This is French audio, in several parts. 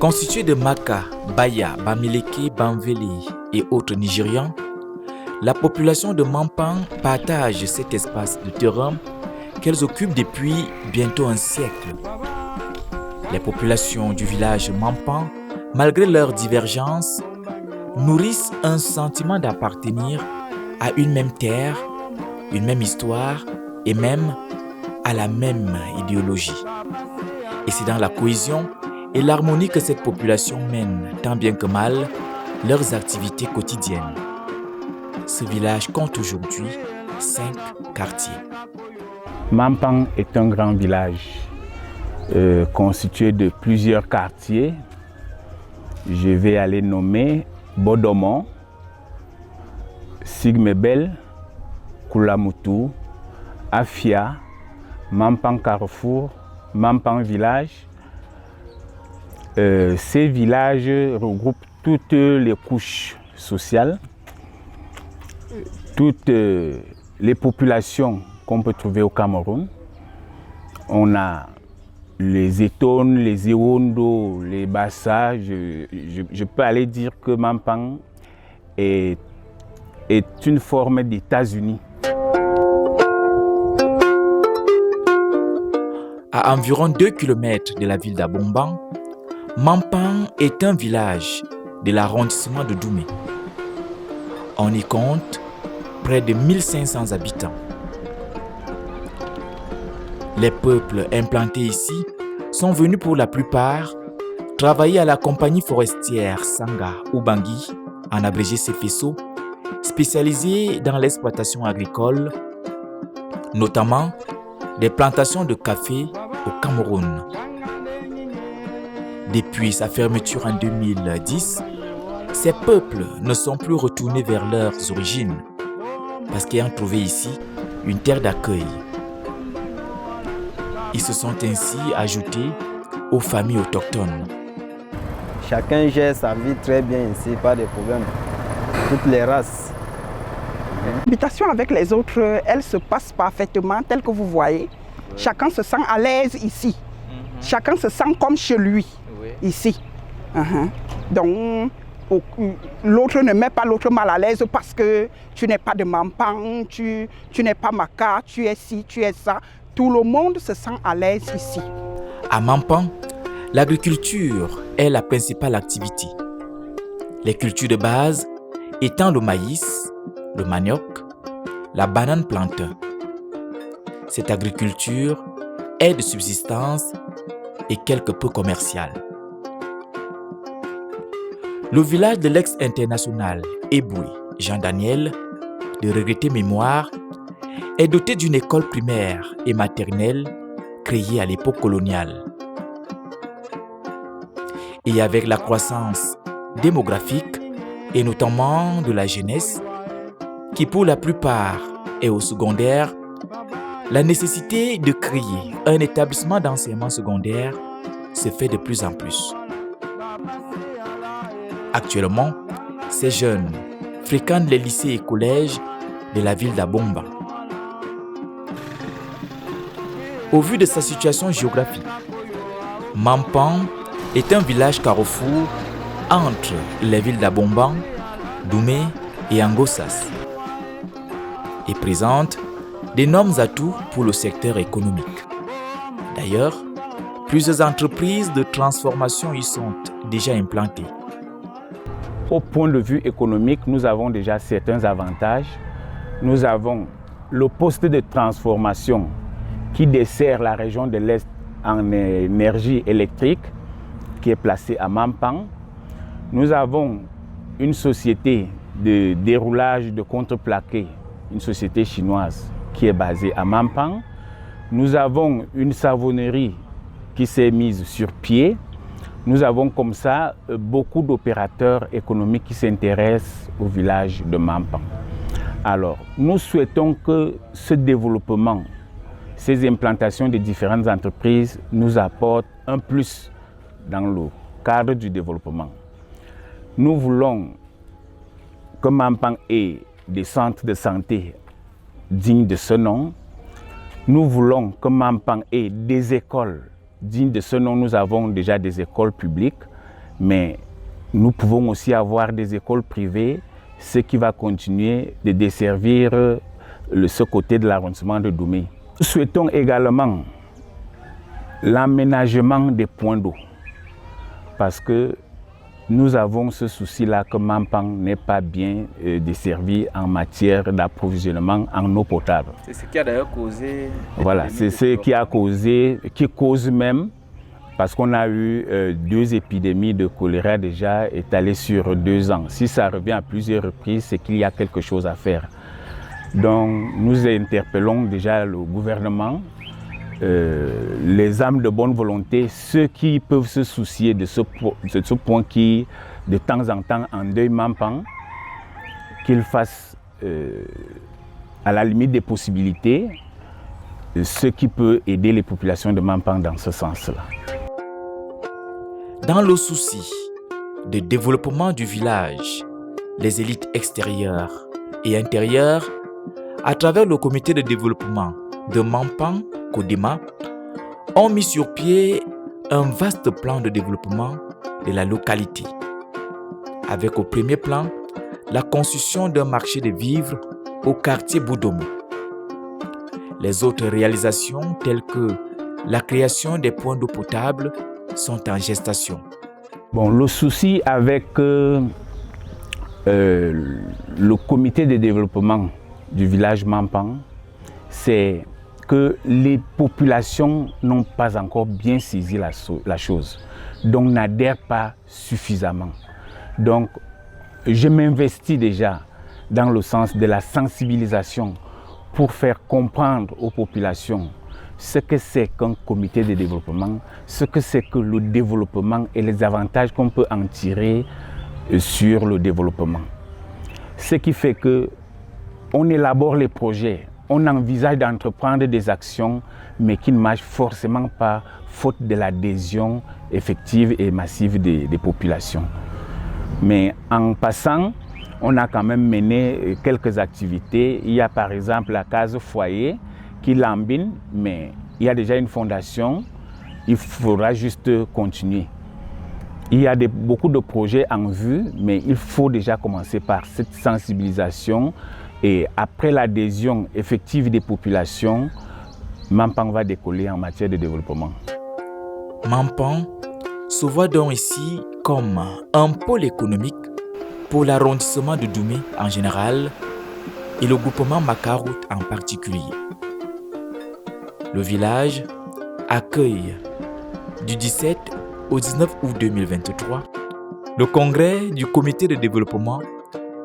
Constitué de Maka, Baya, Bamileke, Bamveli et autres Nigérians, la population de Mampang partage cet espace de terrain qu'elles occupent depuis bientôt un siècle. Les populations du village Mampang, malgré leurs divergences, nourrissent un sentiment d'appartenir à une même terre, une même histoire et même à la même idéologie. Et c'est dans la cohésion et l'harmonie que cette population mène, tant bien que mal, leurs activités quotidiennes. Ce village compte aujourd'hui 5 quartiers. Mampang est un grand village constitué de plusieurs quartiers. Je vais aller nommer Bodomon, Sigmebel, Kulamutu, Afia, Mampang Carrefour, Mampang Village. Ces villages regroupent toutes les couches sociales, toutes les populations qu'on peut trouver au Cameroun. On a les Etones, les Ewondo, les Bassa. Je peux aller dire que Mampang est une forme d'États-Unis. À environ 2 km de la ville d'Abomban, Mampang est un village de l'arrondissement de Doumé. On y compte près de 1500 habitants. Les peuples implantés ici sont venus pour la plupart travailler à la compagnie forestière Sanga ou Bangui, en abrégé CFESO, spécialisée dans l'exploitation agricole, notamment des plantations de café au Cameroun. Depuis sa fermeture en 2010, ces peuples ne sont plus retournés vers leurs origines parce qu'ayant trouvé ici une terre d'accueil. Ils se sont ainsi ajoutés aux familles autochtones. Chacun gère sa vie très bien ici, pas de problème. Toutes les races. L'habitation avec les autres, elle se passe parfaitement, telle que vous voyez. Chacun se sent à l'aise ici. Chacun se sent comme chez lui, ici. Donc, l'autre ne met pas l'autre mal à l'aise parce que tu n'es pas de Mampang, tu n'es pas Maka, tu es ci, tu es ça. Tout le monde se sent à l'aise ici. À Mampang, l'agriculture est la principale activité. Les cultures de base étant le maïs, le manioc, la banane plantain. Cette agriculture est de subsistance et quelque peu commerciale. Le village de l'ex-international Eboué, Jean-Daniel, de regrettée mémoire, est doté d'une école primaire et maternelle créée à l'époque coloniale. Et avec la croissance démographique et notamment de la jeunesse, qui pour la plupart est au secondaire, la nécessité de créer un établissement d'enseignement secondaire se fait de plus en plus. Actuellement, ces jeunes fréquentent les lycées et collèges de la ville d'Abomban. Au vu de sa situation géographique, Mampang est un village carrefour entre les villes d'Abomban, Doumé et Angossas et présente d'énormes atouts pour le secteur économique. D'ailleurs, plusieurs entreprises de transformation y sont déjà implantées. Au point de vue économique, nous avons déjà certains avantages. Nous avons le poste de transformation qui dessert la région de l'Est en énergie électrique qui est placé à Mampang. Nous avons une société de déroulage de contreplaqué, une société chinoise qui est basée à Mampang. Nous avons une savonnerie qui s'est mise sur pied. Nous avons comme ça beaucoup d'opérateurs économiques qui s'intéressent au village de Mampang. Alors, nous souhaitons que ce développement, ces implantations de différentes entreprises nous apportent un plus dans le cadre du développement. Nous voulons que Mampang ait des centres de santé dignes de ce nom. Nous voulons que Mampang ait des écoles dignes de ce nom. Nous avons déjà des écoles publiques. Mais nous pouvons aussi avoir des écoles privées, ce qui va continuer de desservir ce côté de l'arrondissement de Doumé. Nous souhaitons également l'aménagement des points d'eau, parce que nous avons ce souci-là que Mampang n'est pas bien desservi en matière d'approvisionnement en eau potable. C'est ce qui a d'ailleurs causé... Voilà, c'est ce qui a causé, qui cause même, parce qu'on a eu 2 épidémies de choléra déjà étalées sur 2 ans. Si ça revient à plusieurs reprises, c'est qu'il y a quelque chose à faire. Donc nous interpellons déjà le gouvernement, les âmes de bonne volonté, ceux qui peuvent se soucier de ce point qui, de temps en temps, endeuille Mampang, qu'ils fassent à la limite des possibilités ce qui peut aider les populations de Mampang dans ce sens-là. Dans le souci de développement du village, les élites extérieures et intérieures, à travers le comité de développement de Mampang, Kodima, ont mis sur pied un vaste plan de développement de la localité, avec au premier plan la construction d'un marché de vivres au quartier Boudomo. Les autres réalisations telles que la création des points d'eau potable sont en gestation. Bon, le souci avec le comité de développement du village Mampang, c'est que les populations n'ont pas encore bien saisi la chose, donc n'adhèrent pas suffisamment. Donc, je m'investis déjà dans le sens de la sensibilisation pour faire comprendre aux populations ce que c'est qu'un comité de développement, ce que c'est que le développement et les avantages qu'on peut en tirer sur le développement. Ce qui fait que on élabore les projets, on envisage d'entreprendre des actions, mais qui ne marchent forcément pas, faute de l'adhésion effective et massive des populations. Mais en passant, on a quand même mené quelques activités. Il y a par exemple la case foyer qui lambine, mais il y a déjà une fondation, il faudra juste continuer. Il y a beaucoup de projets en vue, mais il faut déjà commencer par cette sensibilisation. Et après l'adhésion effective des populations, Mampang va décoller en matière de développement. Mampang se voit donc ici comme un pôle économique pour l'arrondissement de Doumé en général et le groupement Makarout en particulier. Le village accueille du 17 au 19 août 2023 le congrès du comité de développement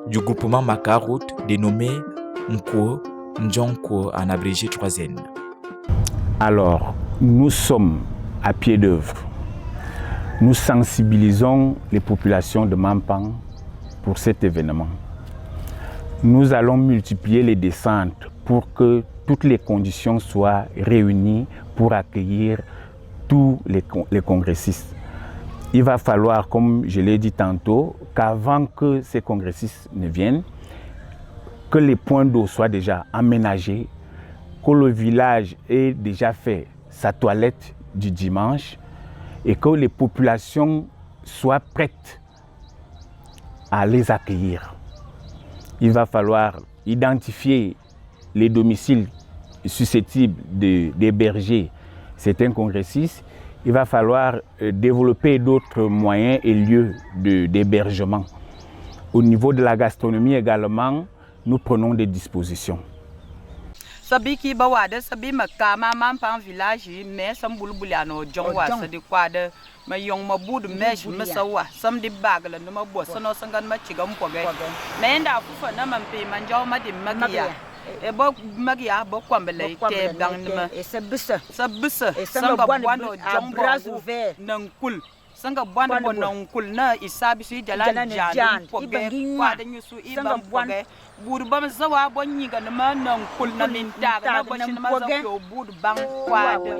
du groupement Makarout dénommé Mkwo Ndjonkwo en abrégé 3N. Alors, nous sommes à pied d'œuvre. Nous sensibilisons les populations de Mampang pour cet événement. Nous allons multiplier les descentes pour que toutes les conditions soient réunies pour accueillir tous les congressistes. Il va falloir, comme je l'ai dit tantôt, qu'avant que ces congressistes ne viennent, que les points d'eau soient déjà aménagés, que le village ait déjà fait sa toilette du dimanche et que les populations soient prêtes à les accueillir. Il va falloir identifier les domiciles susceptibles d'héberger certains congressistes. Il va falloir développer d'autres moyens et lieux d'hébergement. Au niveau de la gastronomie également, nous prenons des dispositions. Sabi ki ba wade sabi makama Mampang village me sam bulbuliano jongwa sa di kwade ma yong ma bud mesh ma sawa sam di bagla no ma bo sono sangan ma chigam poge me nda fu fa na mampe manjaw ma di magiya e bo magiya bo kwambele te dang ma e sabisa sanga bwando jombo nan kul sanga bwando bo nan kul na isabi su jalan jan poge kwade nyusu ibam poge bud bam zawa bo nyiga na ma nan kul na min daga na bo shin ma za ko bud bang kwade